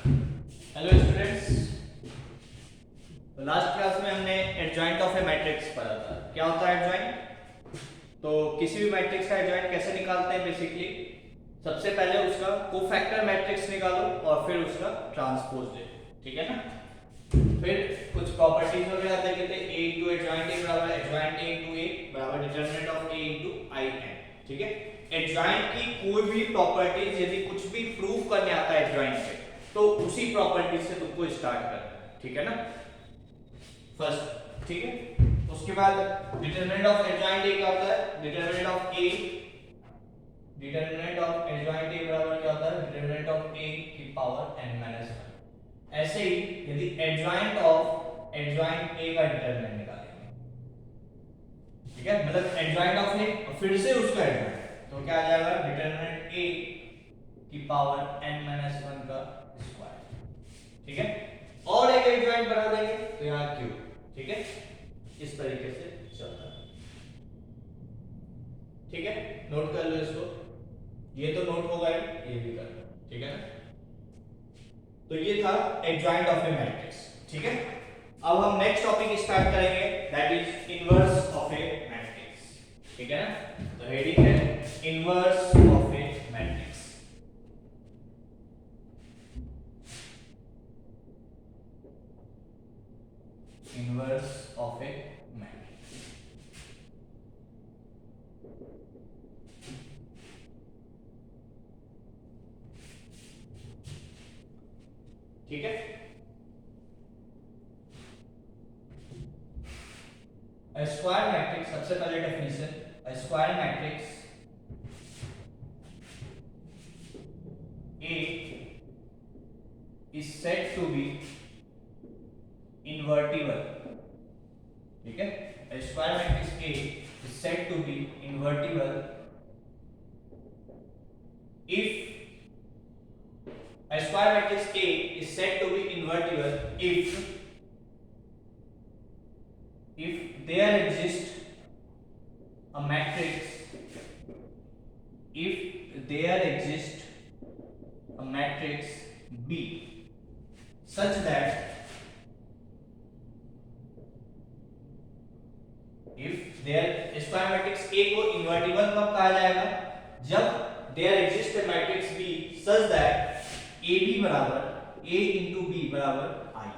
Hello students, तो last class में हमने एडजॉइंट ऑफ ए मैट्रिक्स पढ़ा था। क्या होता है एडजॉइंट? तो किसी भी मैट्रिक्स का एडजॉइंट कैसे निकालते हैं? बेसिकली सबसे पहले उसका कोफैक्टर मैट्रिक्स निकालो और फिर उसका ट्रांसपोज ले, ठीक है ना। फिर कुछ प्रॉपर्टीज वगैरह देखे थे। a इनटू एडजॉइंट a बराबर एडजॉइंट a इनटू a बराबर determinant of a into i n, ठीक है। एडजॉइंट की कोई भी प्रॉपर्टीज यदि कुछ भी प्रूव करने आता है एडजॉइंट से, तो उसी प्रॉपर्टी से तुमको स्टार्ट करना है, ठीक है ना, फर्स्ट, ठीक है। उसके बाद डिटरमिनेंट ऑफ एडजॉइंट ए क्या होता है? Determinant of A, determinant of adjoint A बराबर क्या होता है? डिटरमिनेंट ऑफ ए की पावर n माइनस 1। ऐसे ही यदि एडजॉइंट ऑफ एडजॉइंट ए का डिटरमिनेंट निकालेंगे, ठीक है, मतलब एडजॉइंट ऑफ ए और फिर से उसका एडजॉइंट, तो क्या आ जाएगा? डिटरमिनेंट ए की पावर n माइनस 1 का स्क्वायर, ठीक है। और एक एडजॉइंट बना देंगे तो यहां क्यूब, ठीक है। इस तरीके से चलता है, ठीक है। नोट कर लो इसको, ये तो नोट होगा ही, ये भी कर लो, ठीक है ना। तो ये था एडजॉइंट ऑफ ए मैट्रिक्स, ठीक है। अब हम नेक्स्ट टॉपिक स्टार्ट करेंगे, that is inverse of A matrix, ठीक है ना। तो हेडिंग है inverse of A matrix. Inverse of A matrix, ठीक है। A square matrix, सबसे पहले definition, a square matrix A is said to be invertible, ठीक है। A square matrix A is said to be invertible if a square matrix A is said to be invertible if there exists a matrix, if there exists a matrix B such that if there square matrix A को invertible कब कहा जाएगा? जब there exists a matrix B such that AB बराबर A into B बराबर I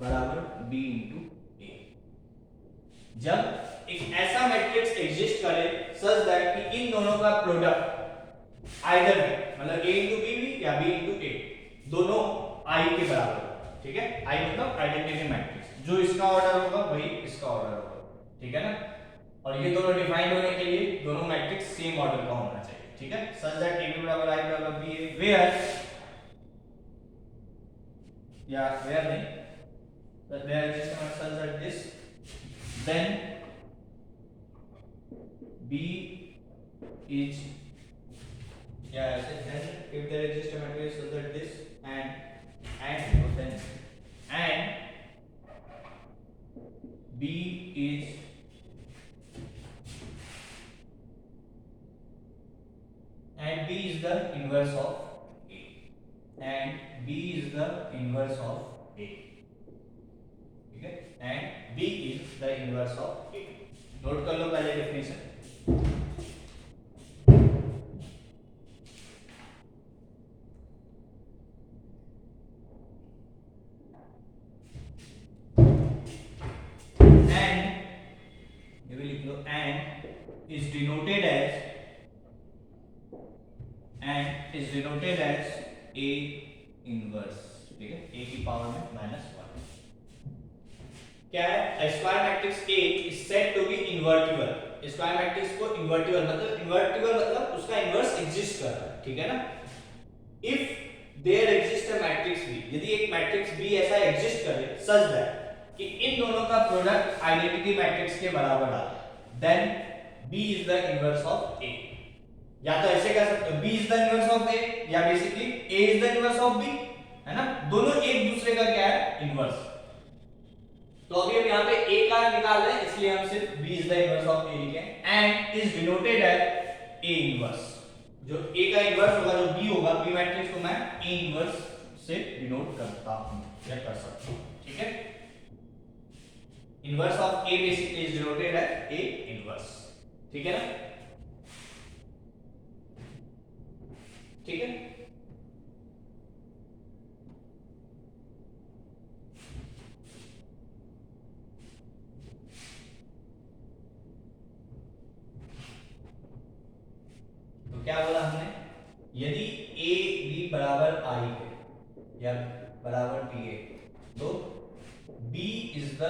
बराबर B into A। जब एक ऐसा मैट्रिक्स एग्जिस्ट करे such that कि इन दोनों का प्रोडक्ट आइदर है, मतलब A into B भी या B into A, दोनों I के बराबर, ठीक है। I मतलब आइडेंटिटी मैट्रिक्स, जो इसका ऑर्डर होगा वही इसका ऑर्डर होगा, ठीक है ना। और ये दोनों डिफाइंड होने के लिए दोनों मैट्रिक्स सेम ऑर्डर का होना चाहिए, ठीक है। सच दैट AB बराबर I बराबर B है, वेयर या वेयर नहीं, but there is such that this then B is, yeah, then if there exists a matrix such that this and then and B is the inverse of A, and B is the inverse of A, ठीक है, and B is the inverse of A। Note कर लो पहले definition. and ये भी लिख लो, and is denoted as A inverse, ठीक है, A की पावर में -1। क्या है? Square matrix A is said to be invertible। Square matrix को इन्वर्टिबल मतलब उसका इनवर्स एग्जिस्ट कर रहा है, ठीक है ना। If there exist a matrix B, यदि एक मैट्रिक्स B ऐसा एग्जिस्ट करे सच दैट कि इन दोनों का प्रोडक्ट आइडेंटिटी मैट्रिक्स के बराबर आ, then B is the inverse of A। या तो ऐसे कह सकते हो B is the inverse of A, या basically A is the inverse of B, है ना। दोनों एक दूसरे का क्या है? इनवर्स। तो अभी हम यहाँ पे A का निकाल रहे हैं, इसलिए हम सिर्फ B is the inverse of A लिखे, and is denoted as A inverse। जो A का इनवर्स होगा, जो B होगा, B मैट्रिक्स को मैं A इनवर्स से डिनोट करता हूं या कर सकता हूं, ठीक है। Inverse of A basically is denoted as A inverse, ठीक है ना, ठीक है। तो क्या बोला हमने, यदि ए बी बराबर आई है या बराबर बी है तो B is the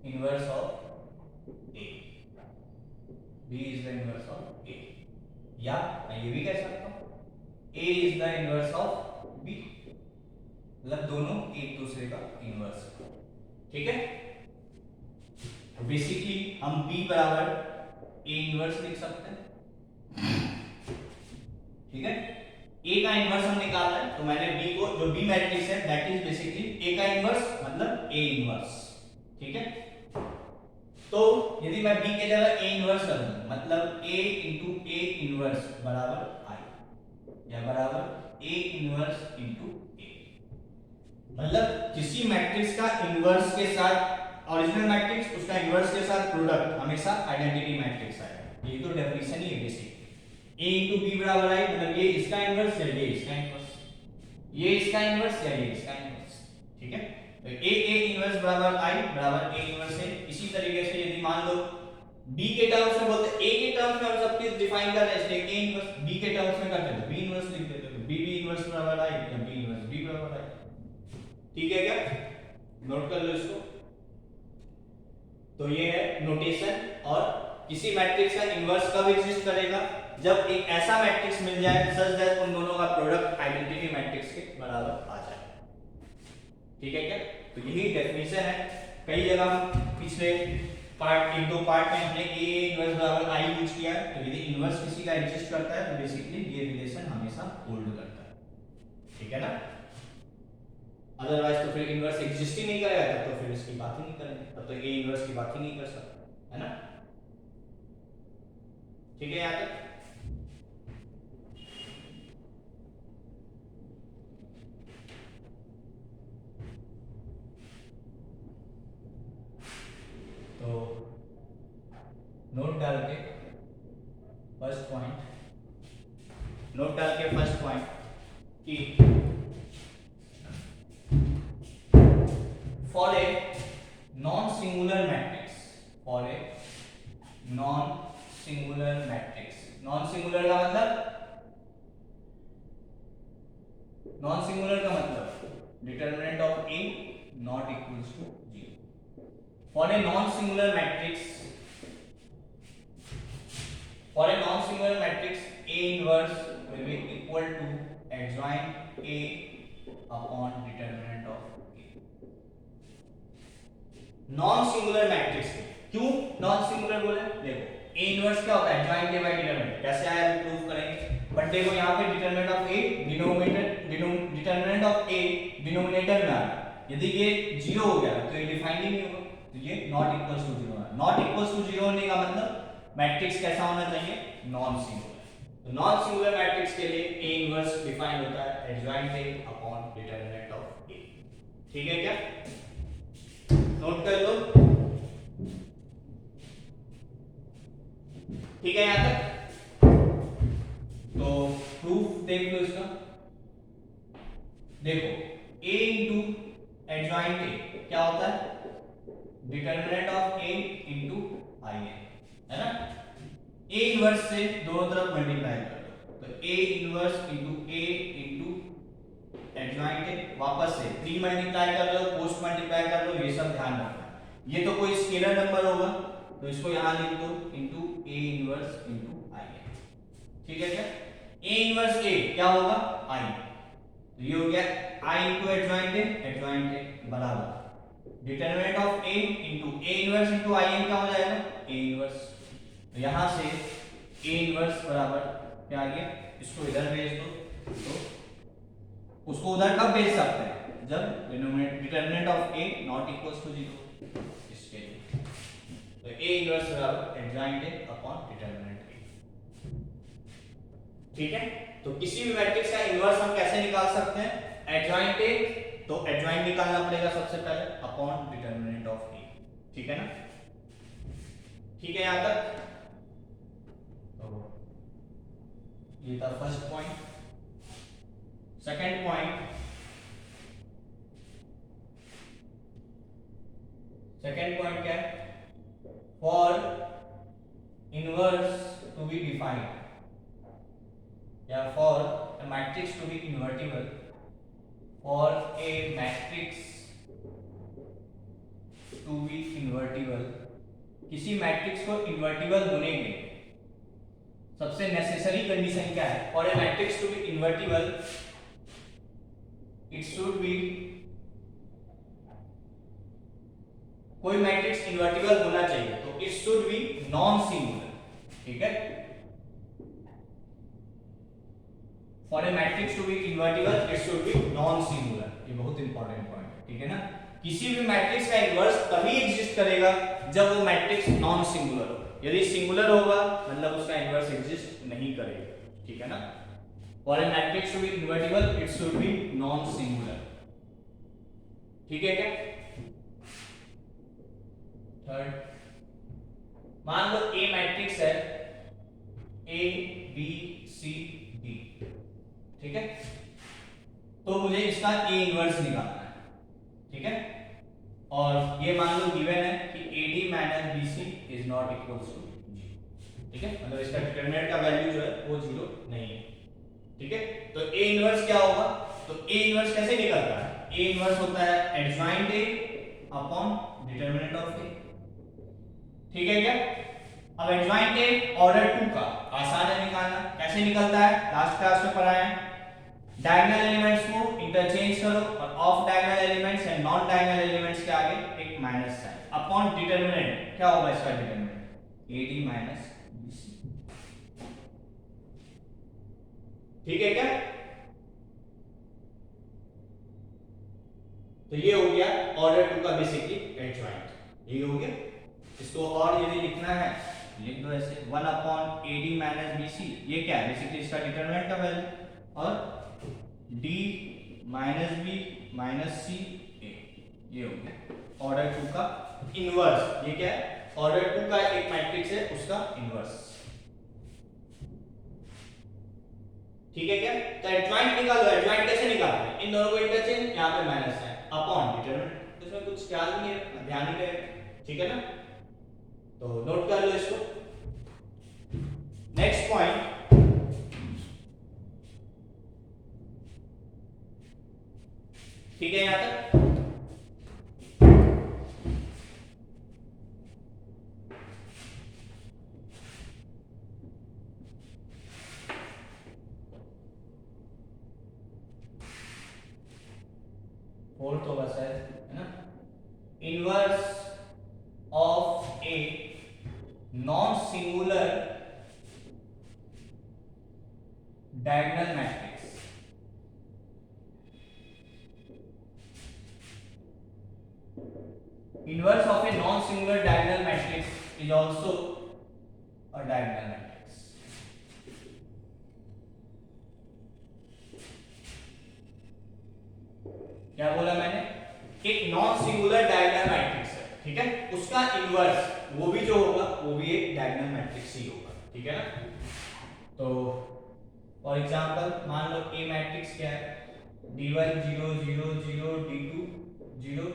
inverse of A, B is the inverse of A, या मैं ये भी कह सकता हूं A is the inverse of B, मतलब दोनों एक दूसरे का इनवर्स, ठीक है। तो बेसिकली हम बी बराबर ए इनवर्स लिख सकते हैं, ठीक है। ए का इनवर्स हम निकालना है तो मैंने बी को, जो बी मैट्रिक्स है दैट इज बेसिकली ए का इनवर्स मतलब ए इनवर्स, ठीक है। तो यदि मैं बी के जगह ए इनवर्स कर दूं मतलब ए इंटू ए इनवर्स बराबर आई या बराबर ए इनवर्स इंटू ए, मतलब किसी मैट्रिक्स का इनवर्स के साथ ओरिजिनल मैट्रिक्स उसका इनवर्स के साथ प्रोडक्ट हमेशा आइडेंटिटी मैट्रिक्स आएगा, ये तो डेफिनेशन ही है बेसिक। a इंटू बी बराबर आई मतलब ये इसका इनवर्स या ये इसका इनवर्स, ये इसका इनवर्स या ये इसका इनवर्स, ठीक है। तो a इनवर्स बराबर आई बराबर a इनवर्स है। इसी तरीके से यदि मान लो b के टर्म्स में बोलते a के टर्म्स में हम सब चीज डिफाइन कर रहे हैं इसलिए a इनवर्स, b के टर्म्स में करते हैं तो b इनवर्स लिख देते हैं, b इनवर्स बराबर आई या b इनवर्स b बराबर आई, ठीक है क्या, नोट कर लो इसको। तो ये है नोटेशन, और किसी मैट्रिक्स का इनवर्स कब एग्जिस्ट करेगा, जब एक ऐसा मैट्रिक्स मिल जाए सच दैट उन दोनों का प्रोडक्ट आइडेंटिटी मैट्रिक्स के बराबर आ जाए, ठीक है क्या। तो यही डेफिनेशन है। कई जगह पिछले पार्ट, एक दो पार्ट में हमने ए इनवर्स बराबर आई यूज किया है, तो यदि इनवर्स किसी का एग्जिस्ट करता है तो बेसिकली ये रिलेशन हमेशा होल्ड करता है, ठीक है ना। अदरवाइज तो फिर इनवर्स एग्जिस्ट ही नहीं करेगा, तब तो फिर इसकी बात ही नहीं करेंगे, तब तो ए इनवर्स की बात ही नहीं कर सकते, है ना, ठीक है। यहाँ तक तो नोट डाल के फर्स्ट पॉइंट, नोट डाल के फर्स्ट पॉइंट कि for a non singular matrix, for a non singular matrix, non singular का मतलब, नॉन सिंगुलर का मतलब determinant of A not equals to 0। For a non singular matrix, for a non-singular matrix A inverse will be equal to adjoint A upon determinant of A। non-singular matrix क्यों non-singular बोले, देखो A inverse क्या होता है, adjoint A by determinant, कैसे आया अभी proof करेंगे, बट देखो यहाँ पे determinant of A determinant of A denominator में आ रहा, यदि ये 0 हो गया तो ये डिफाइंड ही नहीं होगा, तो ये नॉट इक्वल्स टू 0 है। नॉट इक्वल्स टू 0 होने का मतलब मैट्रिक्स कैसा होना चाहिए, नॉन सिंगुलर। तो नॉन सिंगुलर मैट्रिक्स के लिए ए इनवर्स डिफाइन होता है adjoint A upon determinant of A, ठीक है क्या, नोट कर लो, ठीक है यहां तक। तो प्रूफ देख लो इसका, देखो ए इंटू एडजॉइंट ए क्या होता है, determinant of A into I ए, है ना। ए इनवर्स से दोनों तरफ मल्टीप्लाई कर दो, तो A inverse into A into adjoint ए, वापस से प्री मल्टीप्लाई कर लो, पोस्ट मल्टीप्लाई कर लो, ये सब ध्यान रखना। ये तो कोई स्केलर नंबर होगा तो इसको यहां लिख दो into A inverse into I ए, ठीक है क्या। ए इनवर्स ए क्या होगा, आई, तो ये हो गया आई इंटू एडजॉइंट ए बराबर determinant of A into A inverse into I n क्या हो जाएगा, ए इनवर्स। तो यहां से ए इनवर्स बराबर क्या आ गया, इसको इधर भेज दो, तो उसको उधर कब भेज सकते हैं, जब determinant of A not equals to 0, इसके लिए तो ए इनवर्स बराबर adjoint A upon determinant A, ठीक है। तो किसी भी मैट्रिक्स का इनवर्स हम कैसे निकाल सकते हैं, एडजॉइंट ए, तो एडजॉइंट निकालना पड़ेगा सबसे पहले अपॉन डिटरमिनेंट ऑफ ए, ठीक है ना? ठीक है यहां तक? तो ये था फर्स्ट पॉइंट। सेकंड पॉइंट, क्या है? For inverse to be defined या for a matrix to be invertible, for a matrix to be invertible, किसी मैट्रिक्स को इन्वर्टिबल होने के सबसे नेसेसरी कंडीशन क्या है? For a matrix to be invertible it should be, कोई मैट्रिक्स इन्वर्टिबल होना चाहिए तो it should be non singular, ठीक है? For a matrix to be invertible, it should be non-singular. ये बहुत इंपॉर्टेंट पॉइंट है, ठीक है ना? किसी भी मैट्रिक्स का इन्वर्स तभी एग्जिस्ट करेगा जब वो मैट्रिक्स नॉन सिंगुलर हो। यदि सिंगुलर होगा मतलब उसका इन्वर्स एग्जिस्ट नहीं करेगा, ठीक है ना? For a matrix to be invertible, it should be non-singular. ठीक है क्या? थर्ड, मान लो A मैट्रिक्स है A B C D, ठीक है? तो मुझे इसका A इनवर्स निकालना है, ठीक है? और ये मान लो गिवन है कि AD minus BC is not equals to 0, ठीक है? मतलब इसका डिटरमिनेंट का वैल्यू जो है वो 0 नहीं है, ठीक है? तो A इनवर्स क्या होगा? तो A इनवर्स कैसे निकलता है? A इनवर्स होता है adjoint A upon determinant of A, ठीक है क्या? अब एडजॉइंट A ऑर्डर 2 का आसान है निकालना। कैसे निकलता है? लास्ट क्लास में पढ़ाया है। डायगोनल एलिमेंट्स को इंटरचेंज करो और of diagonal elements and non diagonal elements के आगे एक माइनस साइन अपॉन डिटरमिनेंट। क्या होगा इसका डिटरमिनेंट? AD माइनस BC, ठीक है क्या? तो ये हो गया ऑर्डर 2 का बेसिकली एडजॉइंट, ये हो गया। इसको और यदि लिखना है लिख दो ऐसे 1 अपॉन AD माइनस BC, ये क्या है? बेसिकली इसका डिटरमिनेंट का वैल्यू, और D minus B minus C A, ये हो गया ऑर्डर 2 का इनवर्स। ये क्या है? ऑर्डर 2 का एक मैट्रिक्स है उसका इनवर्स, ठीक है क्या? तो एडजॉइंट निकालो। एडजॉइंट कैसे निकालते हैं? इन दोनों को इंटरचेंज, यहां पे माइनस है अपॉन डिटरमिनेंट, तो इसमें कुछ ख्याल नहीं है, ध्यान ही रहे, ठीक है ना? तो नोट कर लो इसको। नेक्स्ट पॉइंट, ठीक है यहां तक? फोर्थ तो बस है ना? Inverse of A non singular diagonal matrix, inverse of a non-singular diagonal matrix is also a diagonal matrix. क्या बोला मैंने? एक नॉन सिंगुलर डायगोनल मैट्रिक्स है, ठीक है? उसका इनवर्स वो भी जो होगा वो भी एक डायगोनल मैट्रिक्स ही होगा, ठीक है ना? तो फॉर एग्जांपल मान लो A मैट्रिक्स क्या है? D1 0 0 0 D2 0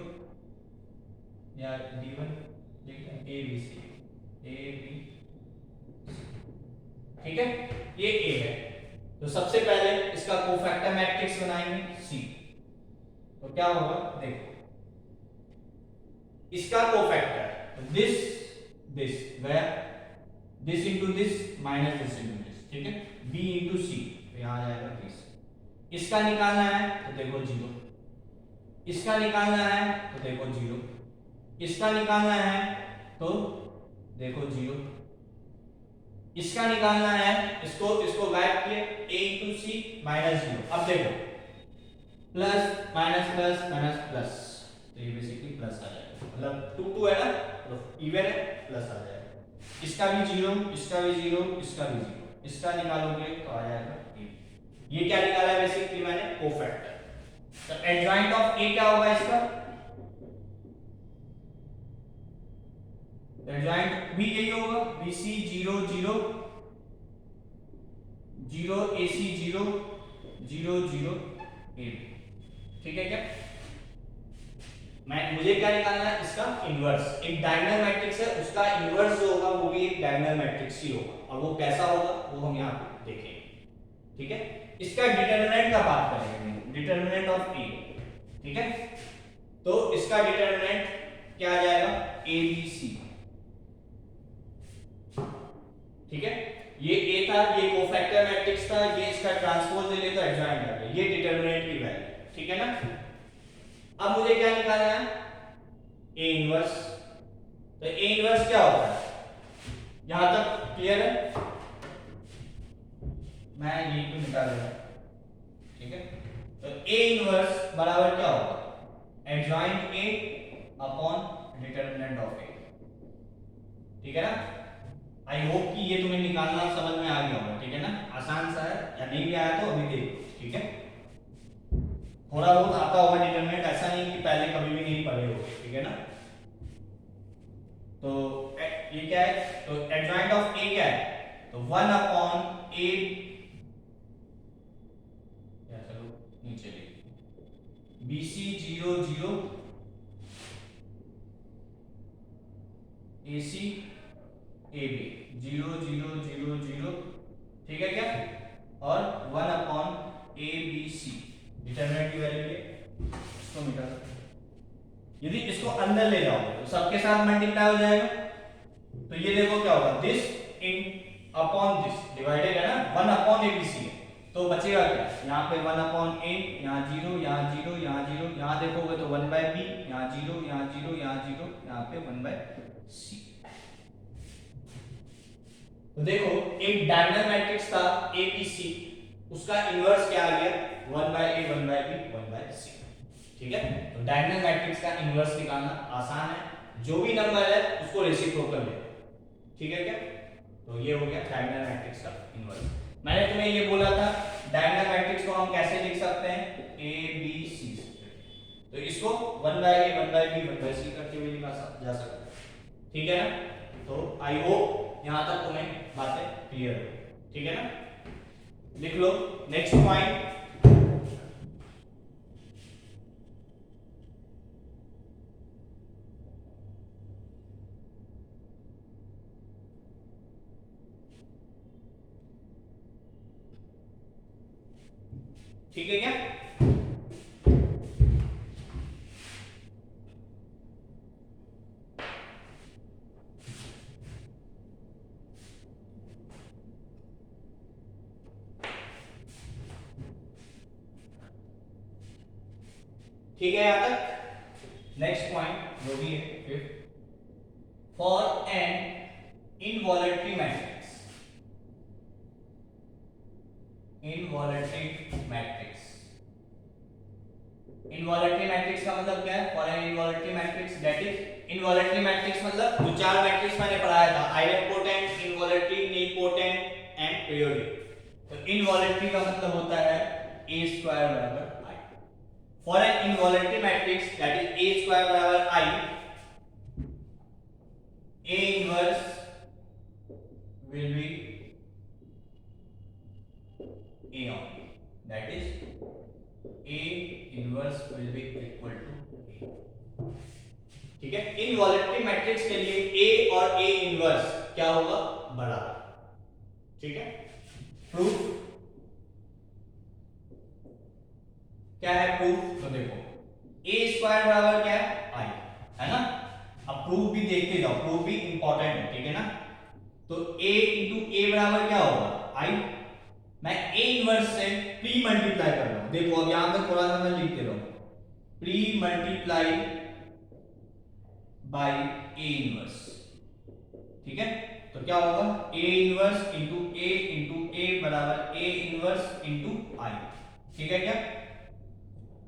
या D1 लिखते हैं A B C A B, ठीक है? ये A है, तो सबसे पहले इसका कोफैक्टर मैट्रिक्स बनाएंगे C। तो क्या होगा? देखो इसका कोफैक्टर दिस गया, this into this minus this into this, ठीक है? B इंटू C, तो यहां आ जाएगा 20। इसका निकालना है तो देखो 0, इसका निकालना है तो देखो 0, इसका निकालना है तो देखो 0, इसका निकालना है, इसको गायब किए A इंटू C माइनस 0। अब देखो plus minus plus minus plus, तो ये बेसिकली प्लस आ जाएगा, मतलब 2 2 है ना, तो इवन है, प्लस आ जाएगा। इसका भी 0, इसका भी 0, इसका भी 0, इसका निकालोगे तो आ जाएगा 1। ये क्या निकाला है बेसिकली मैंने? कोफैक्टर। तो एडजॉइंट ऑफ ए क्या होगा इसका, एडजॉइंट भी यही होगा, BC 0 0 0 AC 0 0 0 AB। ठीक है क्या, मुझे क्या निकालना है, इसका इनवर्स। एक डायगोनल मैट्रिक्स है, उसका इनवर्स जो होगा वो भी एक डायगोनल मैट्रिक्स ही होगा, और वो कैसा होगा वो हम यहाँ पे देखेंगे। ठीक है, इसका डिटरमिनेंट का बात करेंगे, डिटरमिनेंट ऑफ ए। ठीक है, तो इसका डिटरमिनेंट क्या आ जाएगा, ABC। ठीक है, ये ए था, ये कोफैक्टर मैट्रिक्स था, ये इसका ट्रांसपोज ले ले तो एडजॉइंट आ गया, ये डिटरमिनेंट की वैल्यू। ठीक है ना, अब मुझे क्या निकालना है, ए इनवर्स। तो ए इनवर्स क्या होता है, यहां तक क्लियर है, मैं ये को निकाल रहा हूं। ठीक है, तो ए इनवर्स बराबर क्या होगा, adjoint A upon determinant of A. ठीक है ना, आई होप कि ये तुम्हें निकालना समझ में आ गया होगा। ठीक है ना, आसान सा है, या नहीं भी आया तो अभी देखो। ठीक है, थोड़ा बहुत आता होगा डिटरमिनेंट, ऐसा नहीं कि पहले कभी भी नहीं पढ़े हो। ठीक है ना, तो ये क्या है, तो एडजॉइंट ऑफ ए क्या है, तो 1 अपॉन ए, या चलो नीचे लिख BC 0 0 AC AB 0 0 0 0। ठीक है क्या, और 1 अपॉन ABC डिटरमिनेंट की वैल्यू है, इसको मिटा दो। यदि इसको अंदर ले जाओगे तो सबके साथ मल्टीप्लाई हो जाएगा, तो ये देखो क्या होगा, this in upon this divided है ना, 1 अपॉन ABC है, तो बचेगा क्या, यहाँ पे 1 अपॉन A, यहाँ 0, यहाँ 0, यहाँ 0, यहाँ देखोगे तो 1 बाय B, यहाँ 0, यहाँ 0, यहाँ 0, यहाँ पे 1 बाय C। तो देखो एक डायगोनल मैट्रिक्स था ABC, उसका इनवर्स क्या आ गया, 1 by A 1 by B 1 by C। ठीक है, तो डायगोनल मैट्रिक्स का इनवर्स निकालना आसान है, जो भी नंबर है उसको रेसिप्रोकल ले। ठीक है क्या, तो ये हो गया डायगोनल मैट्रिक्स का इनवर्स। मैंने तुम्हें ये बोला था डायगोनल मैट्रिक्स को हम कैसे लिख सकते हैं, ABC। तो इसको 1 by A 1 by B 1 by C करके भी लिखा जा सकता है। ठीक है ना, तो आई होप यहां तक तुम्हें बातें क्लियर हो। ठीक है ना, लिख लो नेक्स्ट पॉइंट। ठीक है क्या, ठीक है यहां तक। नेक्स्ट पॉइंट जो भी है fifth, for an involutory matrix, involutory matrix, involutory matrix का मतलब क्या है, for an involutory matrix that is, involutory matrix मतलब जो चार मैट्रिक्स मैंने पढ़ाया था, idempotent, involutory, nilpotent and periodic. तो इनवॉलेटरी का मतलब होता है a स्क्वायर बराबर i। For an involutory matrix that is a square बराबर i, a inverse will be a only, that is a inverse will be equal to a। ठीक है, इनवॉलेटरी matrix के लिए a और a इनवर्स क्या होगा, बराबर। ठीक है, प्रूफ क्या है, प्रूफ तो देखो a स्क्वायर बराबर क्या है, i है ना। अब प्रूफ भी देखते जाओ, प्रूफ भी इंपॉर्टेंट है। ठीक है ना, तो a इंटू a बराबर क्या होगा, i। मैं a इनवर्स से प्री मल्टीप्लाई कर रहा हूं, देखो अब यहां पे थोड़ा सा मैं लिख दे रहा हूं, pre multiply by a inverse. ठीक है, तो क्या होगा, a इनवर्स इंटू a बराबर a इनवर्स इंटू i। ठीक है क्या,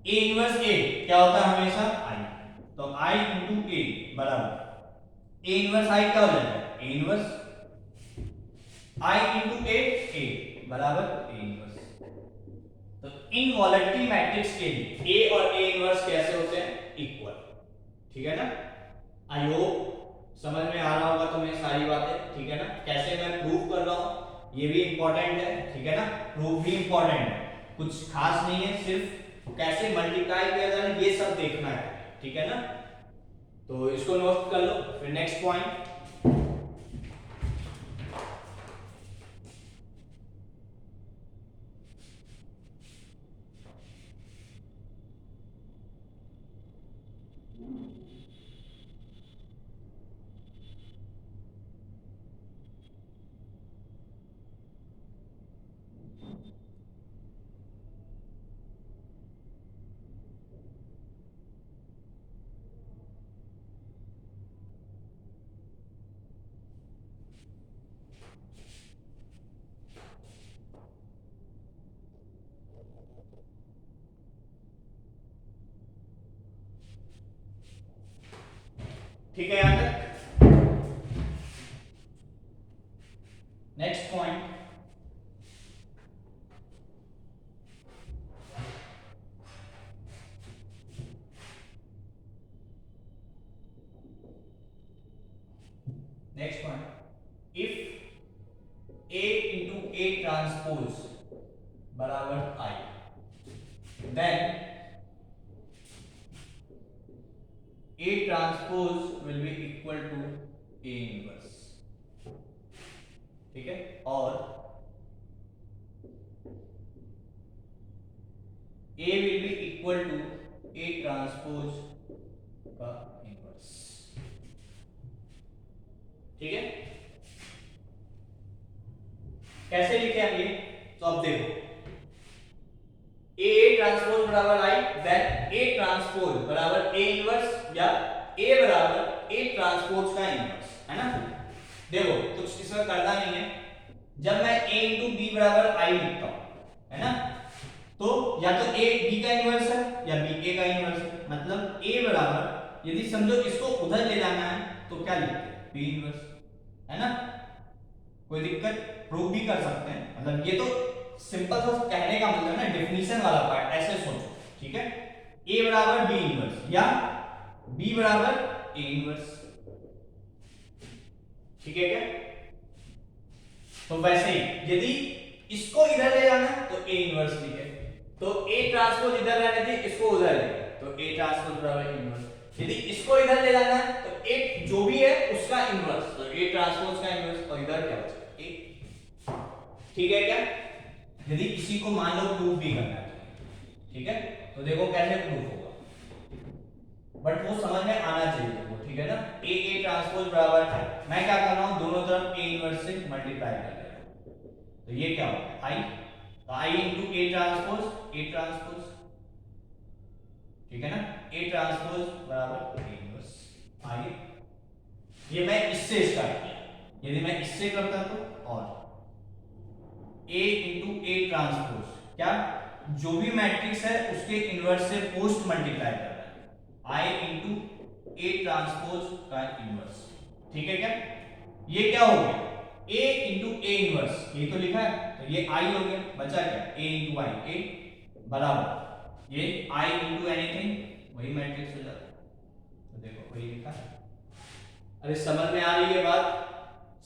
a इनवर्स a क्या होता है हमेशा i, तो i इंटू a बराबर a इनवर्स i क्या हो जाएगा, a inverse i into a बराबर a इनवर्स। तो इनवॉलिटी मैट्रिक्स के लिए ए और ए इनवर्स कैसे होते हैं, इक्वल। ठीक है ना, आई होप समझ में आ रहा होगा तुम्हें सारी बातें। ठीक है ना, कैसे मैं प्रूव कर रहा हूं ये भी इंपॉर्टेंट है। ठीक है ना, प्रूफ भी इंपॉर्टेंट है, कुछ खास नहीं है, सिर्फ कैसे मल्टीप्लाई किया जाए ये सब देखना है। ठीक है ना, तो इसको नोट कर लो। फिर नेक्स्ट पॉइंट, ठीक है यहां तक। Next point, next point, if A into A transpose बराबर I, then A transpose will be equal to A inverse। ठीक है, और A will be equal to A transpose का इनवर्स। ठीक है, कैसे लिखे हम ये, तो अब देखो A ट्रांसपोज बराबर I, देन A ट्रांसपोज बराबर A इनवर्स या A बराबर A ट्रांसपोज का इनवर्स, है ना। देखो कुछ इसमें करना नहीं है, जब मैं A इंटू बी बराबर I लिखता हूं, है ना, तो या तो A B का इनवर्स है या B A का इनवर्स है। मतलब A बराबर, यदि समझो इसको उधर ले जाना है तो क्या लिखते हैं, B इनवर्स, है ना। कोई दिक्कत, प्रूव भी कर सकते हैं, मतलब ये तो सिंपल सा कहने का मतलब ना, डेफिनेशन वाला पार्ट ऐसे सोचो। ठीक है, A बराबर B इनवर्स या B बराबर A इनवर्स। ठीक है क्या, तो वैसे ही यदि इसको इधर ले जाना है तो A इनवर्स लिखे, तो A ट्रांसपोज इधर रहने दे, इसको उधर ले तो A ट्रांसपोज बराबर इनवर्स। यदि इसको इधर ले जाना है तो A जो भी है उसका इनवर्स, तो A ट्रांसपोज का इनवर्स, और इधर क्या बचा A। ठीक है क्या, यदि इसी को मान लो प्रूफ भी करना है, ठीक है, तो देखो कैसे प्रूफ होगा, बट वो समझ में आना चाहिए वो। ठीक है ना, A A ट्रांसपोज बराबर है, मैं क्या कर रहा हूं, दोनों तरफ A इनवर्स से मल्टीप्लाई कर रहा हूं, तो ये क्या होगा I, तो I into A transpose A transpose. ठीक है ना, A ट्रांसपोज बराबर A इनवर्स। आगे ये मैं इससे स्टार्ट किया, यदि मैं इससे करता तो, और A इंटू A ट्रांसपोज, क्या जो भी मैट्रिक्स है उसके इनवर्स से पोस्ट मल्टीप्लाई कर रहा है, I इंटू A ट्रांसपोज का इनवर्स। ठीक है क्या, ये क्या हो गया A इंटू A इनवर्स, ये तो लिखा है, तो ये I हो गया, बचा क्या A इंटू I, A बराबर ये I इंटू एनीथिंग, वही मैट्रिक्स हो जाता है। तो देखो वही लिखा है, अरे समझ में आ रही है बात,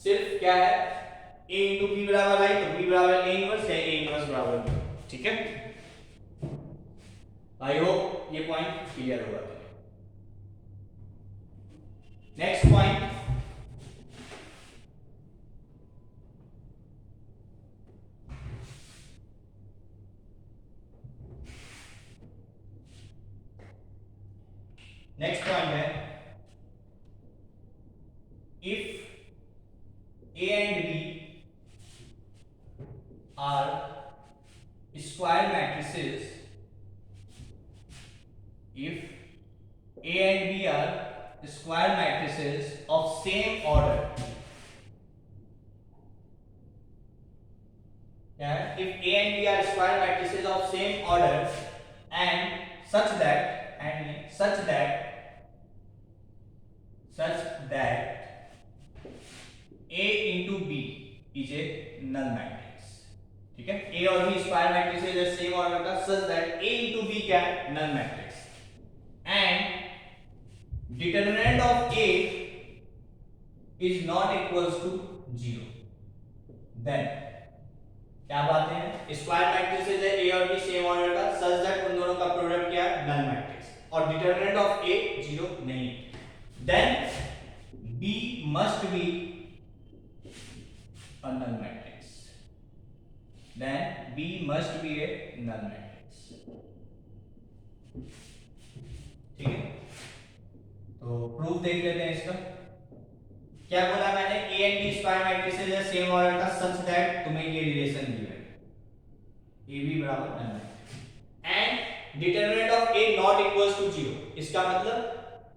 सिर्फ क्या है A इंटू बी बराबर I, तो B बराबर A इनवर्स है, A इनवर्स बराबर B। ठीक है, आई होप ये पॉइंट क्लियर होगा। नेक्स्ट पॉइंट, नेक्स्ट पॉइंट है, if A and B are square matrices, if A and B are square matrices of same order, yeah, if A and B are square matrices of same order and such that A into B is a null matrix। ठीक है, A और B square matrices है same order का, such that A into B क्या है null matrix and determinant of A is not equals to 0, then क्या बात है स्क्वायर मैट्रिसेस है A और B सेम ऑर्डर का such that उन दोनों का प्रोडक्ट क्या है null matrix और determinant of A 0 नहीं, then B must be a null matrix, then B must be a null matrix। ठीक है, तो प्रूफ देख लेते हैं इसका। क्या बोला मैंने A and B square matrices है सेम ऑर्डर का सच दैट तुम्हें ये रिलेशन गिवन AB बराबर null matrix and determinant of A not equals to 0। इसका मतलब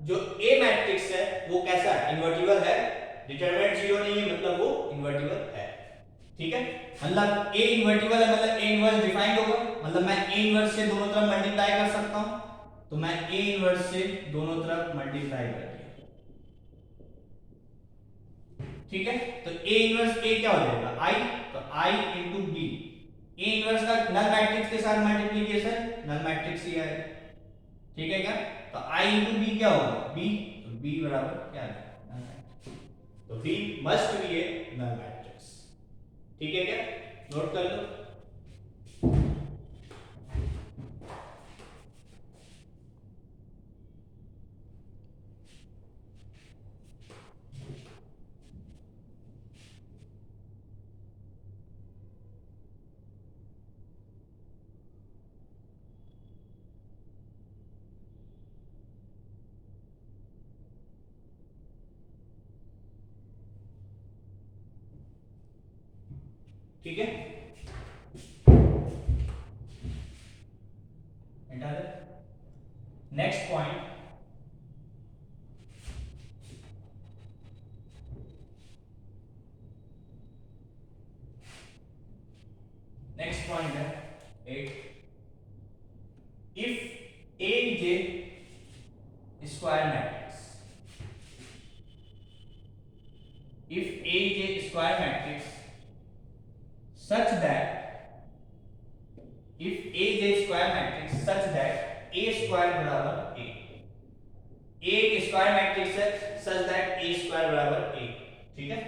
जो A मैट्रिक्स है वो कैसा है इन्वर्टिबल है, डिटरमिनेंट 0 नहीं है मतलब वो इन्वर्टिबल है। ठीक है, मतलब A इन्वर्टिबल है मतलब A इनवर्स डिफाइंड होगा, मतलब मैं A इनवर्स से दोनों तरफ मल्टीप्लाई कर सकता हूं, तो मैं A इनवर्स से दोनों तरफ मल्टीप्लाई कर दिया। ठीक है, तो A इनवर्स A क्या हो जाएगा I, तो I into B, A inverse का नल मैट्रिक्स के साथ मल्टीप्लिकेशन नल मैट्रिक्स ही आएगा। ठीक है क्या, तो I into B क्या होगा B, तो B बराबर क्या है नल मैट्रिक्स, तो B must be a null matrix. ठीक है क्या, नोट कर लो। ठीक है, नेक्स्ट पॉइंट, नेक्स्ट पॉइंट है 8, if A is a square matrix, if A is a square matrix such that, if A is a square matrix such that A square बराबर A, A एक square matrix है such that A square बराबर A। ठीक है,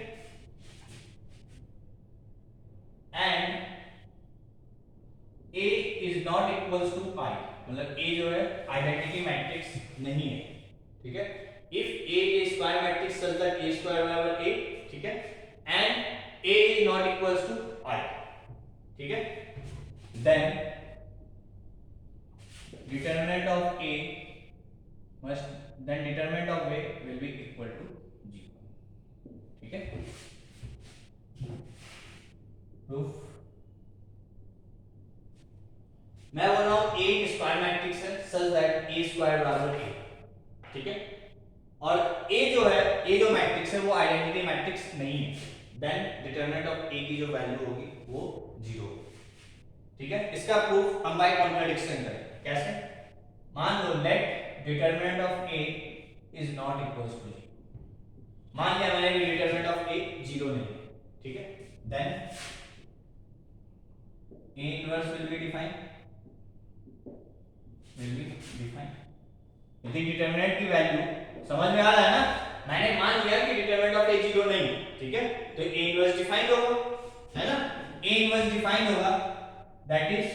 and A is not equals to I, मतलब A जो है identity matrix नहीं है। ठीक है, if A is square matrix such that A square बराबर A, ठीक है, and A is not equals to I, ठीक है, then determinant of A must, then determinant of A will be equal to 0। ठीक है, प्रूफ मैं बोल रहा हूं A स्क्वायर मैट्रिक्स है such that A स्क्वायर बराबर A। ठीक है, और A जो है A जो मैट्रिक्स है वो आइडेंटिटी मैट्रिक्स नहीं है, देन डिटरमिनेंट ऑफ A की जो वैल्यू होगी वो 0। ठीक है, इसका प्रूफ हम बाय कॉन्ट्रडिक्शन करें। कैसे, मान लो let determinant of A is not equals to 0, मान लिया मैंने कि डिटरमिनेंट ऑफ A 0 नहीं है। ठीक है, then A inverse will be defined, यदि डिटरमिनेंट की वैल्यू समझ में आ रहा है ना, मैंने मान लिया कि डिटरमिनेंट ऑफ A 0 नहीं है। ठीक है, तो A इनवर्स डिफाइंड होगा, है ना, A इनवर्स डिफाइंड होगा, that is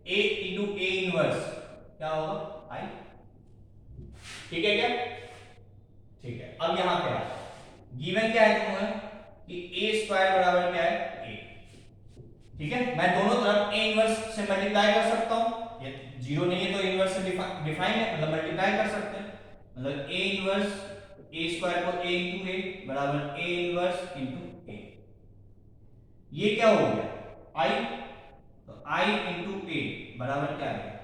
A into A inverse क्या होगा I। ठीक है क्या, ठीक है, अब यहां पे गिवन क्या है तुम्हें कि A स्क्वायर बराबर क्या है A। ठीक है, मैं दोनों तरफ A इनवर्स से मल्टीप्लाई कर सकता हूं, ये 0 नहीं है तो इनवर्स से डिफाइन है मतलब मल्टीप्लाई कर सकते हैं, मतलब A इनवर्स A स्क्वायर को A into A बराबर A इनवर्स into A। ये क्या हो गया I, तो I into A बराबर क्या है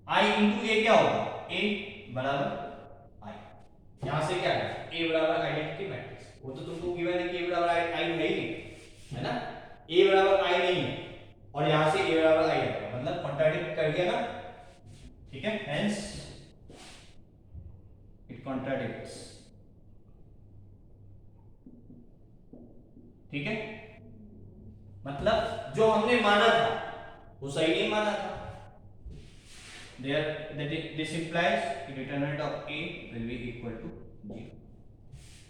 I into A क्या होगा A बराबर I। यहां से क्या है A बराबर आइडेंटिटी मैट्रिक्स, वो तो तुमको गिवन है कि A बराबर I नहीं है ना, A बराबर I नहीं है और यहां से A बराबर I आएगा, मतलब कॉन्ट्राडिक्ट कर दिया ना। ठीक है, हेंस इट कॉन्ट्राडिक्ट्स। ठीक है, मतलब जो हमने माना था वो सही नहीं माना था, this implies determinant of A will be equal to 0.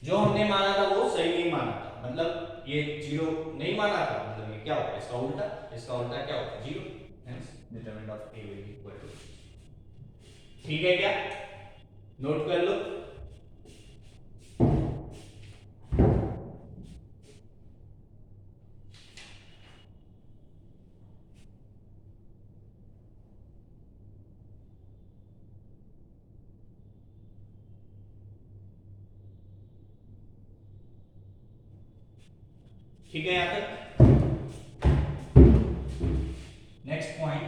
जो हमने माना था वो सही नहीं माना था, मतलब ये 0 नहीं माना था, मतलब ये क्या होगा, इसका उल्टा क्या होगा, 0. Hence determinant of A will be equal to. ठीक है क्या, नोट कर लो. ठीक है यहां तक. Next point,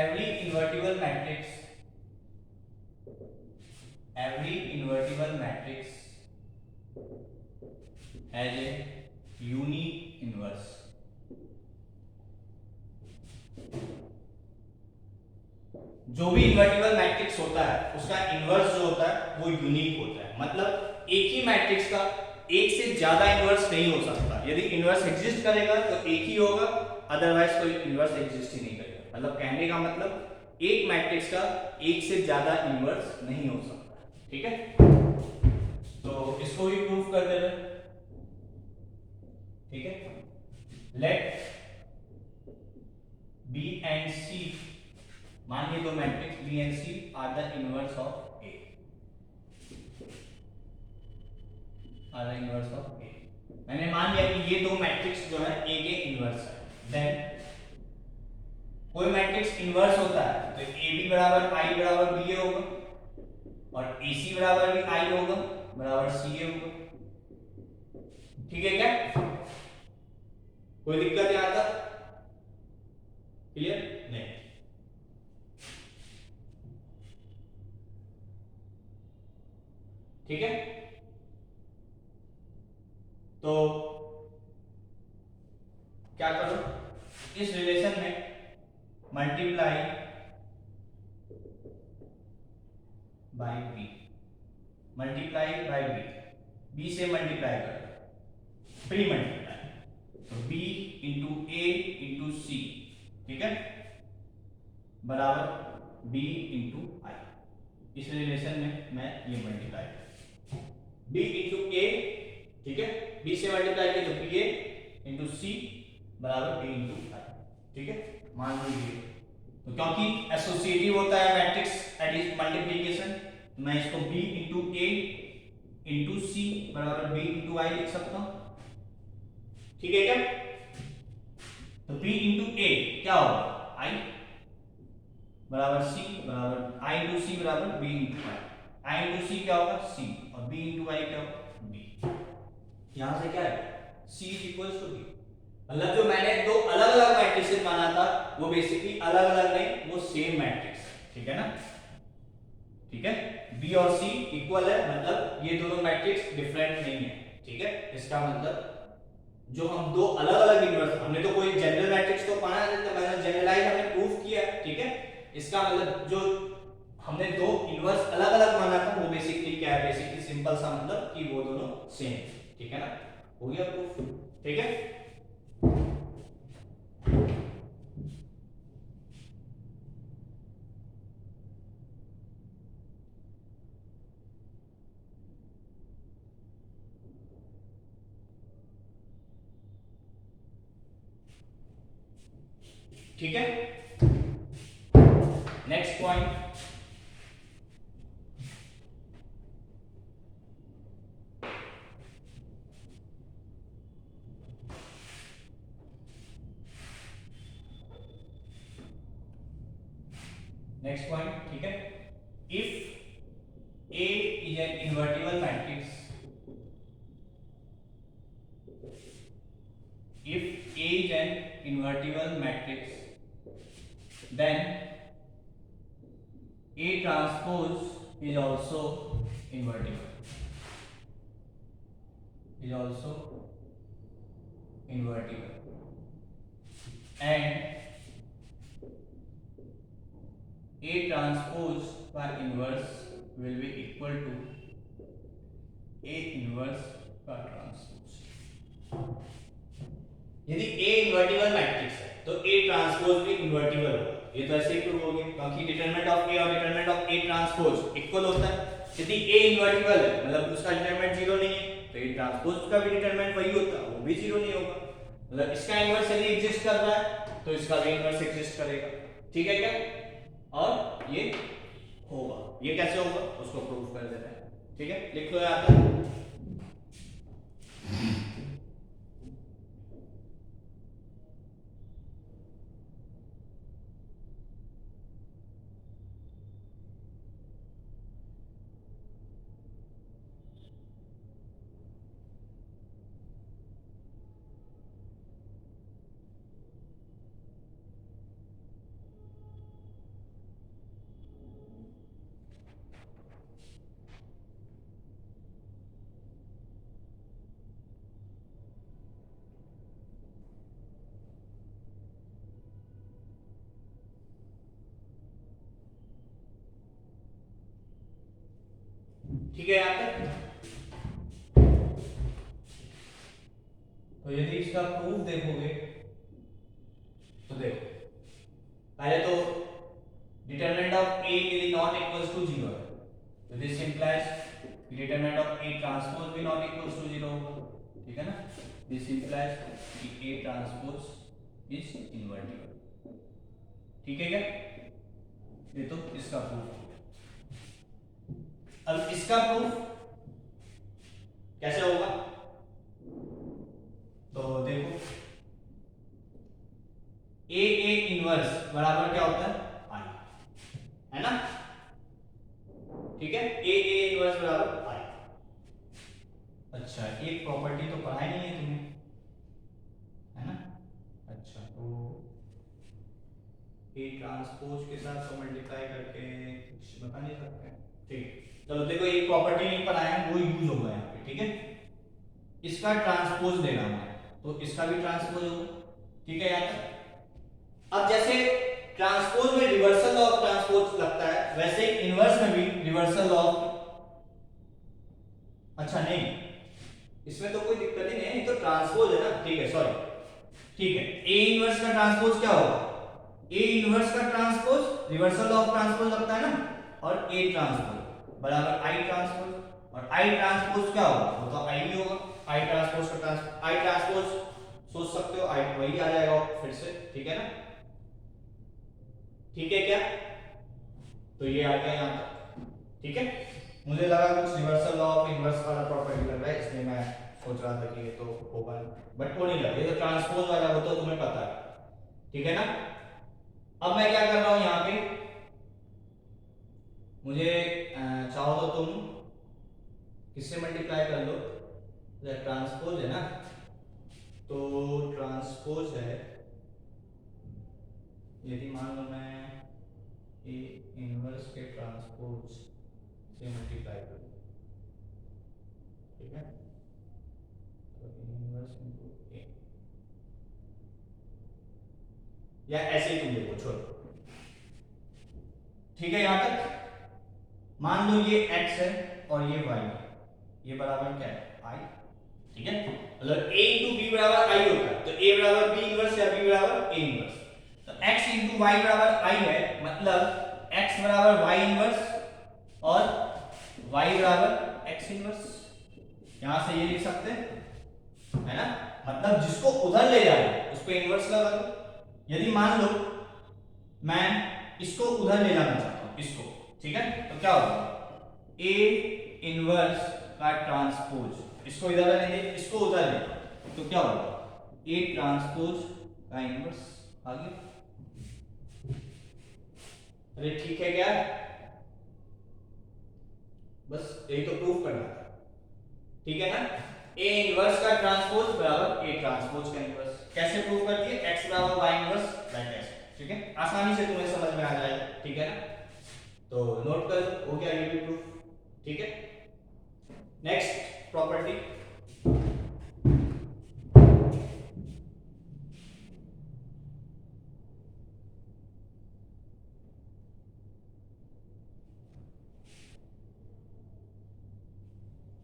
every invertible matrix has a unique inverse. जो भी इन्वर्टिबल मैट्रिक्स होता है उसका इन्वर्स जो होता है वो यूनिक होता है, मतलब एक ही मैट्रिक्स का एक से ज्यादा इन्वर्स नहीं हो सकता. यदि इन्वर्स एग्जिस्ट करेगा तो एक ही होगा, अदरवाइज कोई इन्वर्स एग्जिस्ट ही नहीं करेगा. मतलब कहने का मतलब एक मैट्रिक्स का एक से ज्यादा इन्वर्स नहीं हो सकता. ठीक है, तो इसको भी प्रूफ कर दे रहे. ठीक है, लेट बी एंड सी, मान लीजिए दो matrix B and C are the inverse of A, मैंने मान लिया कि ये दो मैट्रिक्स जो है ए के इनवर्स है. देन कोई मैट्रिक्स इनवर्स होता है तो ए बी बराबर आई बराबर बी ए होगा, और ए सी बराबर भी आई होगा बराबर सी ए होगा. ठीक है क्या, कोई दिक्कत यहां तक क्लियर नहीं. ठीक है, तो क्या करो, इस रिलेशन में मल्टीप्लाई बाय बी, बी से मल्टीप्लाई करो, प्री मल्टीप्लाई, तो बी इंटू ए इंटू सी, ठीक है, बराबर बी इंटू आई. इस रिलेशन में मैं ये मल्टीप्लाई करूं, बी इंटू ए, ठीक है, बी से मल्टीप्लाई किया तो बी ए इंटू सी बराबर बी इंटू आई. ठीक है, मान लीजिए तो क्योंकि एसोसिएटिव होता है मैट्रिक्स दैट इज मल्टीप्लिकेशन, मैं इसको b इंटू ए इंटू सी बराबर b इंटू आई लिख सकता हूं. ठीक है क्या, तो b इंटू ए क्या होगा, i बराबर c बराबर i इंटू सी बराबर b into I, i into C क्या होगा c, और b इंटू आई क्या होगा b. यहां से क्या है c is equals to b, मतलब जो मैंने दो अलग अलग मैट्रिक्स माना था वो बेसिकली अलग अलग नहीं, वो सेम मैट्रिक्स. ठीक है ना, ठीक है, b और c इक्वल है, मतलब ये दोनों मैट्रिक्स डिफरेंट नहीं है. ठीक है, इसका मतलब जो हम दो अलग अलग इन्वर्स, हमने तो कोई जनरल मैट्रिक्स तो पढ़ा नहीं, तो मैंने जनरलाइज हमने प्रूफ किया. ठीक है, इसका मतलब जो हमने दो इन्वर्स अलग अलग माना था वो बेसिकली क्या है, बेसिकली सिंपल सा मतलब कि वो दोनों सेम. ठीक है ना, हो गया प्रूफ. ठीक है, ठीक है. नेक्स्ट पॉइंट, ठीक है, if A is an invertible matrix, if A is an invertible matrix, then A transpose is also invertible, and A transpose का inverse will be equal to A inverse का transpose. यदि A invertible matrix है तो A transpose भी invertible होगा। ये तो ऐसे ही प्रूव हो गया क्योंकि डिटरमिनेंट ऑफ ए और determinant of A transpose equal होता है। यदि ए इन्वर्टिबल है मतलब उसका डिटरमिनेंट जीरो नहीं है तो ए ट्रांसपोज का भी डिटरमिनेंट वही होता है, वो भी जीरो नहीं होगा। मतलब इसका इनवर्स यदि एग्जिस्ट कर रहा है तो इसका भी इनवर्स एग्जिस्ट करेगा। ठीक है क्या? और ये होगा। ये कैसे होगा उसको प्रूव कर देते हैं। ठीक है, लिख लो यहाँ पर। ठीक है यहाँ तक। तो यदि इसका प्रूफ देखोगे तो देखो पहले तो डिटरमिनेंट ऑफ ए यदि नॉट इक्वल्स टू 0 है तो this implies determinant of A transpose भी नॉट इक्वल्स टू 0 होगा। ठीक है ना? दिस इंप्लाइज कि ए ट्रांसपोज इज इनवर्टिबल। ठीक है क्या? ये तो इसका प्रूफ। अब इसका प्रूफ कैसे होगा तो देखो ए इनवर्स बराबर क्या होता है आई, है ना? ठीक है, ए इनवर्स बराबर आई। अच्छा, एक प्रॉपर्टी तो पढ़ाई नहीं है तुम्हें, है ना? अच्छा, तो ए ट्रांसपोज के साथ तो मल्टीप्लाई करके कुछ बता नहीं सकते। ठीक, चलो देखो एक प्रॉपर्टी नहीं पढ़ाया है वो यूज होगा यहाँ पे। ठीक है, इसका ट्रांसपोज लेना है तो इसका भी ट्रांसपोज होगा। ठीक है यार। अब जैसे ट्रांसपोज में रिवर्सल ऑफ ट्रांसपोज लगता है वैसे इनवर्स में भी रिवर्सल ऑफ, अच्छा नहीं इसमें तो कोई दिक्कत ही नहीं है, ये तो ट्रांसपोज है ना। ठीक है, सॉरी, ठीक है। ए इनवर्स का ट्रांसपोज क्या होगा? ए इनवर्स का ट्रांसपोज रिवर्सल ऑफ ट्रांसपोज लगता है ना, और ए ट्रांसपोज बराबर आई ट्रांसपोज, और आई ट्रांसपोज क्या होगा? वो तो आई ही होगा। आई ट्रांसपोज का आई ट्रांसपोज सोच सकते हो, आई वही आ जाएगा फिर से। ठीक है ना? ठीक है क्या? तो ये आ गया यहां तक। ठीक है, मुझे लगा कुछ रिवर्सल ऑफ इनवर्स वाला प्रॉपर्टी लग रहा है इसलिए मैं सोच रहा था कि ये तो होगा, बट वो नहीं लगा। ये तो ट्रांसपोज वाला वो तो तुम्हें पता है। ठीक है ना? अब मैं क्या कर रहा हूं यहाँ पे, मुझे चाहो तो तुम किससे मल्टीप्लाई कर लो, ट्रांसपोज है ना, तो ट्रांसपोज है यदि मान लो मैं ए इनवर्स के ट्रांसपोज से मल्टीप्लाई करूं। ठीक है, तो इनवर्स इनटू ए, या ऐसे ही तुम देखो, छोड़ो। ठीक है, यहां तक मान लो ये x है और ये y है, ये बराबर क्या है? i। ठीक है, मतलब a इंटू बी बराबर i होता है, तो a बराबर b इनवर्स या b बराबर a इनवर्स। तो x इंटू y बराबर i है, मतलब x बराबर y इनवर्स और y बराबर x इनवर्स। यहां से ये लिख सकते हैं, है ना? मतलब जिसको उधर ले जाना है उस पे इनवर्स लगा दो। यदि मान लो मैं इसको उधर ले जाना चाहता हूं, इसको, ठीक है, तो क्या होगा? a इनवर्स का ट्रांसपोज, इसको इधर लेंगे, इसको उधर लेंगे, तो क्या होगा? a ट्रांसपोज का इनवर्स आ गया। अरे ठीक है क्या? बस यही तो प्रूफ करना था। ठीक है ना? a इनवर्स का ट्रांसपोज बराबर a ट्रांसपोज का इनवर्स। कैसे प्रूफ करती है? x बराबर y इनवर्स लाइक ऐसे। ठीक है, आसानी से तुम्हें समझ में आ जाएगा। ठीक है ना? तो नोट कर, हो गया ये भी प्रूफ। ठीक है, नेक्स्ट प्रॉपर्टी,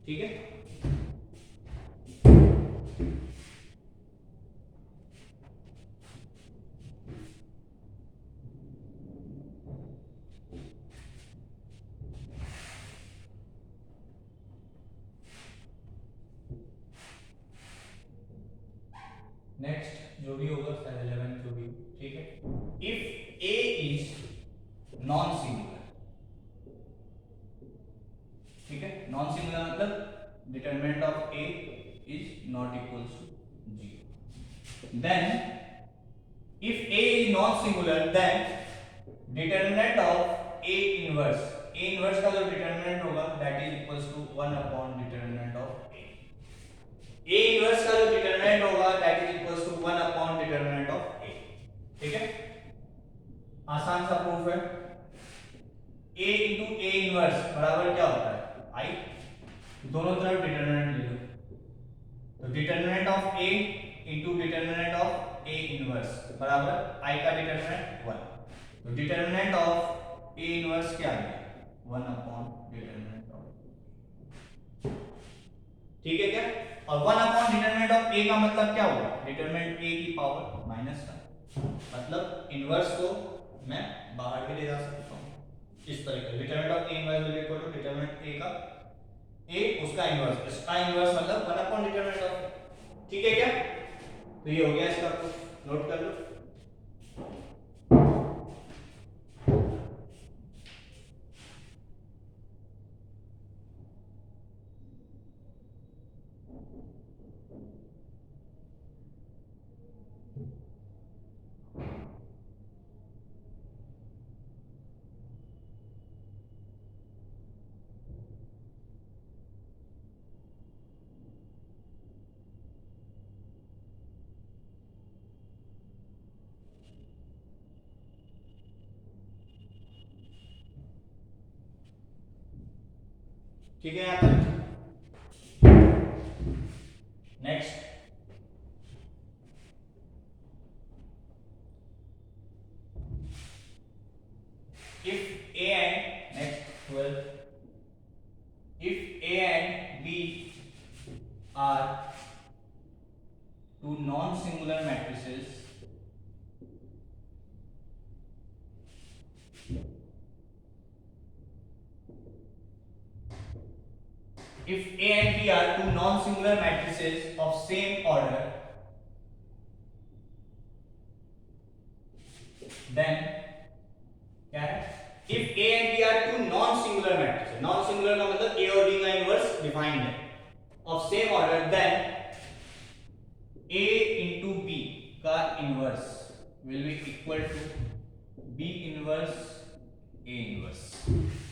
ठीक है। नेक्स्ट जो भी होगा 11 जो भी, ठीक है। If A is non singular, ठीक है, नॉन सिंगुलर मतलब determinant of A is not equals to 0, then if A is non singular then determinant of A inverse का जो डिटरमिनेंट होगा that is equals to 1 upon determinant of A inverse का जो determinant होगा that is equals to 1 upon determinant of A, ठीक है। आसान सा प्रूफ है। a इंटू ए इनवर्स बराबर क्या होता है i, दोनों तरफ डिटरमिनेंट ले लो, तो determinant of a into determinant of A inverse बराबर i का डिटरमिनेंट 1, तो डिटरमिनेंट ऑफ ए इनवर्स क्या है 1 अपॉन डिटरमिनेंट ऑफ, ठीक है क्या। और 1 अपॉन डिटरमिनेंट ऑफ a का मतलब क्या होगा डिटरमिनेंट a की पावर माइनस का, मतलब इनवर्स को मैं बाहर भी ले जा सकता हूं इस तरीके, determinant of a inverse will equal to determinant a का a उसका इनवर्स, इसका इनवर्स मतलब 1 अपॉन डिटरमिनेंट ऑफ, ठीक है क्या। तो ये हो गया इसका, नोट कर लो। ठीक है यहाँ तक। Next if a and next 12 if a and b are two non-singular matrices if a and b are two non-singular matrices of same order then क्या है if a and b are two non-singular matrices, non-singular का मतलब a और b का inverse defined है, of same order then a into b का inverse will be equal to b inverse a inverse,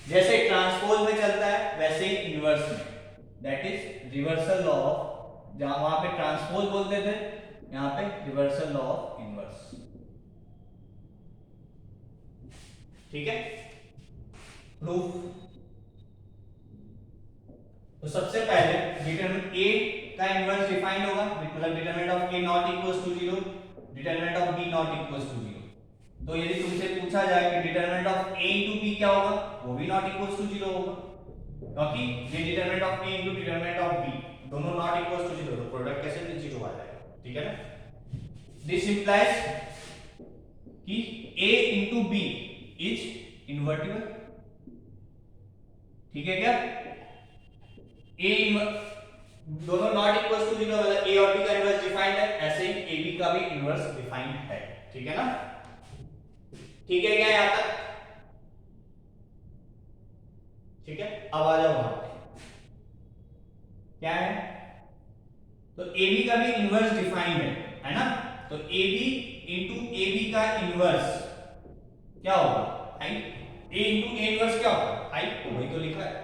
जैसे transpose में चलता है वैसे ही इनवर्स में, that is reversal law of, जहां वहां पे ट्रांसपोज बोलते थे यहां पे रिवर्सल लॉ ऑफ इनवर्स, ठीक है। प्रूफ, तो सबसे पहले डिटरमिनेंट a का इनवर्स डिफाइंड होगा, मतलब determinant of a not equals to 0, determinant of b not equals to 0, तो यदि तुमसे पूछा जाए कि determinant of a into b क्या होगा, वो भी नॉट इक्वल्स टू 0 होगा, क्योंकि ये determinant of a into determinant of b दोनों नॉट इक्वल्स टू 0, तो प्रोडक्ट कैसे 0 आ जाएगा, ठीक है ना। दिस इंप्लाइज कि a into b is invertible, ठीक है क्या। a दोनों नॉट इक्वल्स टू 0 मतलब a और b का इनवर्स डिफाइंड है, ऐसे ही a b का भी इनवर्स डिफाइंड है, ठीक है ना। ठीक है क्या यहां तक, ठीक है। अब आ जाओ वहां पे क्या है, तो ए बी का भी इनवर्स डिफाइंड है ना, तो A B into A B का इनवर्स क्या होगा आई, ए इंटू ए इनवर्स क्या होगा आई, वही तो लिखा है,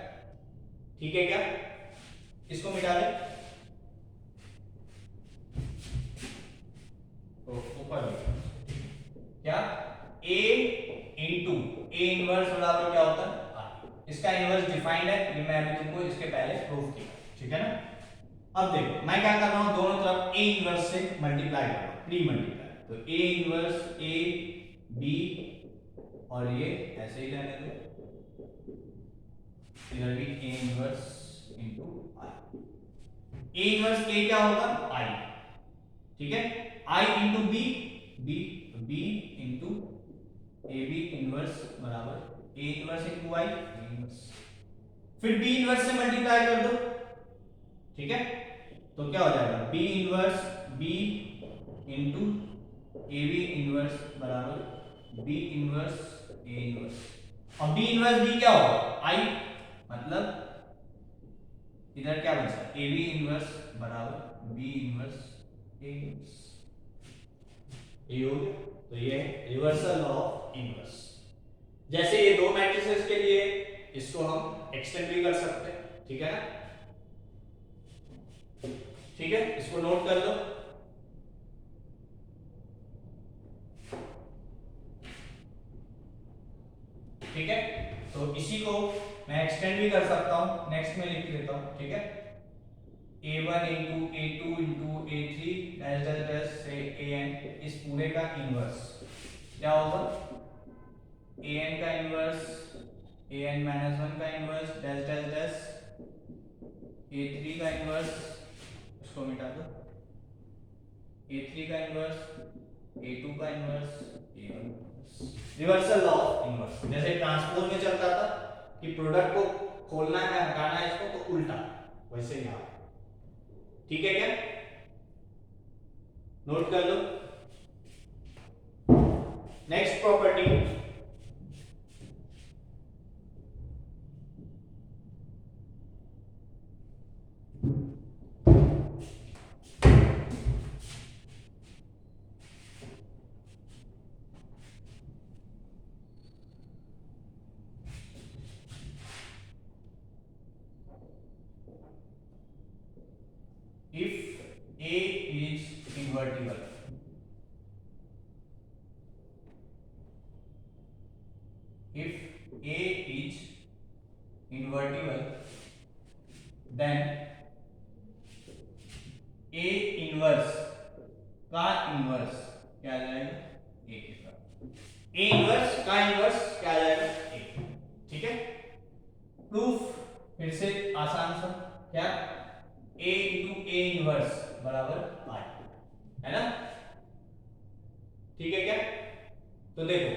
ठीक है क्या। इसको मिटा दे, तो ऊपर क्या a इंटू ए इनवर्स बराबर क्या होता है r, इसका इनवर्स डिफाइंड है, ये मैं अभी तुमको इसके पहले प्रूफ किया, ठीक है ना। अब देखो मैं क्या कर रहा हूं, दोनों तरफ a इनवर्स से मल्टीप्लाई कर रहा हूं, प्री मल्टीप्लाई, तो a इनवर्स a b और ये ऐसे ही रहने दो, इधर भी a inverse into I. A inverse A क्या होगा? आई, ठीक है। I into B, B B into A B inverse बराबर A inverse into I, A inverse. फिर बी इनवर्स से मल्टीप्लाई कर दो, ठीक है। तो क्या हो जाएगा? B inverse B into A B inverse बराबर बी इनवर्स ए इनवर्स। और बी इनवर्स बी क्या होगा? आई, मतलब इधर क्या बचा? ए बी इनवर्स बराबर बी इनवर्स ए इनवर्स। ये हो गया। तो ये है रिवर्सल ऑफ इनवर्स। जैसे ये दो मैट्रिसेस के लिए इसको हम एक्सटेंड भी कर सकते हैं, ठीक है ना? ठीक है, इसको नोट कर लो। ठीक है, तो इसी को मैं एक्सटेंड भी कर सकता हूं, नेक्स्ट में लिख लेता हूं, ठीक है। a1 into a2 into a3 dash dash dash से an, इस पूरे का इनवर्स क्या होगा? an का इनवर्स an माइनस 1 का inverse dash dash dash a3 का इनवर्स, इसको मिटा दो, a3 का इनवर्स a2 का inverse a1। Reversal of inverse. जैसे ट्रांसपोज में चलता था कि प्रोडक्ट को खोलना है हटाना है इसको, तो उल्टा, वैसे यहां। ठीक है क्या? नोट कर लो। Next property, if A is invertible, if A is invertible, then A inverse का इनवर्स क्या आ जाएगा? A के साथ A इनवर्स का इनवर्स क्या आ जाएगा? A। ठीक है, प्रूफ फिर से आसान सा, क्या? A इंटू ए इनवर्स बराबर आई, है ना? ठीक है क्या? तो देखो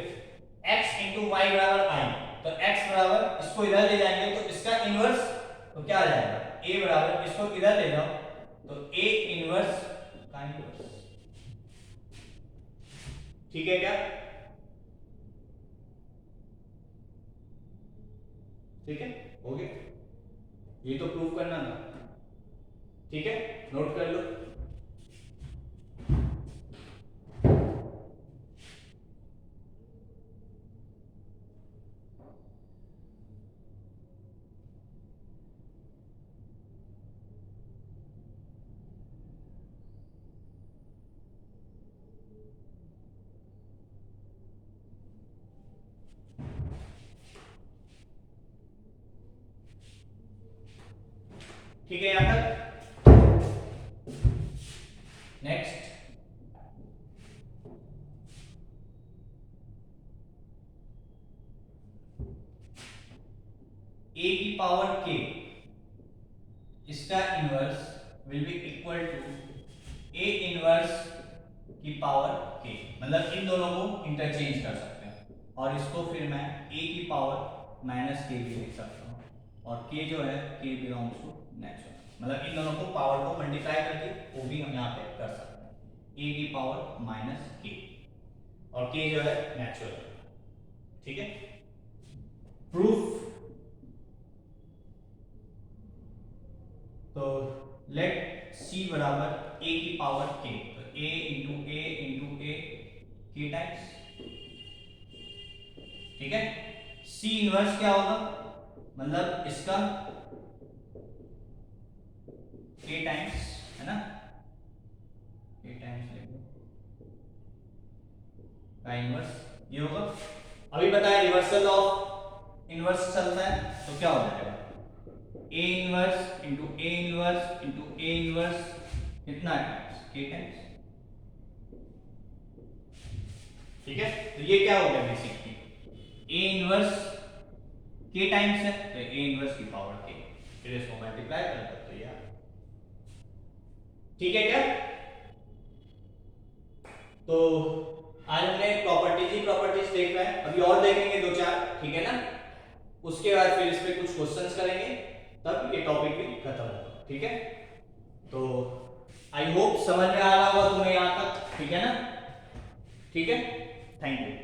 x इंटू वाई बराबर आई, तो x बराबर, इसको इधर ले जाएंगे तो इसका इनवर्स तो क्या आ जाएगा? a बराबर, इसको इधर ले जाओ तो a इनवर्स का इनवर्स। ठीक है क्या? ठीक है, हो गया। ये तो प्रूफ करना था, ठीक है, नोट कर लो। ठीक है यहां तक। नेक्स्ट, a की पावर k, इसका inverse will be equal to a inverse की पावर k, मतलब इन दोनों को इंटरचेंज कर सकते हैं और इसको फिर मैं a की पावर माइनस k भी लिख सकता हूँ, और k जो है k बिलोंग्स टू नेचुरल, मतलब इन दोनों को पावर को मल्टीप्लाई करके वो भी हम यहाँ पे कर सकते हैं, a की पावर माइनस k, और k जो है नेचुरल। ठीक है, प्रूफ, तो लेट c बराबर a की पावर k, तो a into a k times. ठीक है, c इनवर्स क्या होगा? मतलब इसका k टाइम्स, है ना? k टाइम्स का इनवर्स ये होगा। अभी बताया रिवर्सल ऑफ इनवर्स चलता है तो क्या हो जाएगा? a inverse into a inverse into a inverse, कितना टाइम्स? k times. ठीक है, तो ये क्या हो गया? Basically a inverse k times है, तो a इनवर्स की पावर k, फिर इसको मल्टीप्लाई कर तो ये ठीक है क्या। तो आज हमने प्रॉपर्टीज ही प्रॉपर्टीज देखना है, अभी और देखेंगे दो चार, ठीक है ना। उसके बाद फिर इस पे कुछ क्वेश्चंस करेंगे, तब ये टॉपिक भी खत्म होगा, ठीक है। तो आई होप समझ में आ रहा होगा तुम्हें यहाँ तक, ठीक है ना। ठीक है, थैंक यू।